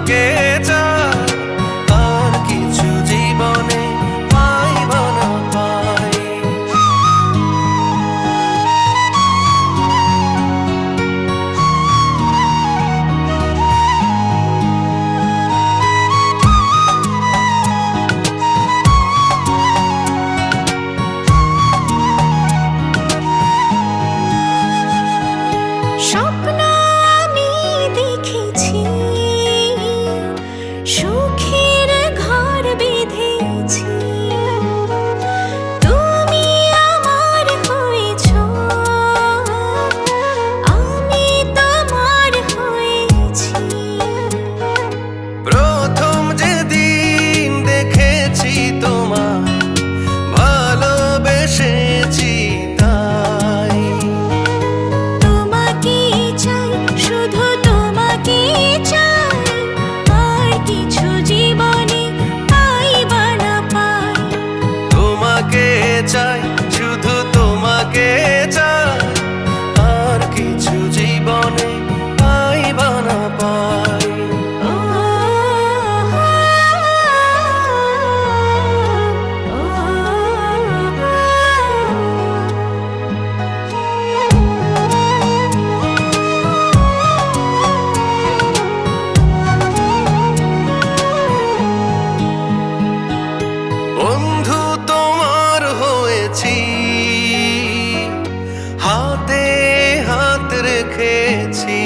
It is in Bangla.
তোমাকে চাই, আর কিছু জীবনে পাই বা না পাই। স্বপ্ন আমি দেখেছি, সুখের ঘর বেঁধেছি, তুমি আমার হয়েছো, আমি তোমার হয়েছি। প্রথম যেদিন দেখেছি তোমায়, ভালোবেসেছি তাই। তোমাকে চাই, শুধু তোমাকে চাই, আর কিছু জীবনে পাই বা না পাই। তোমাকে চাই, শুধু তোমাকে চাই, আর কিছু জীবনে পাই বা না পাই। ও, বন্ধু তোমার হয়েছি, হাতে হাত রেখেছি।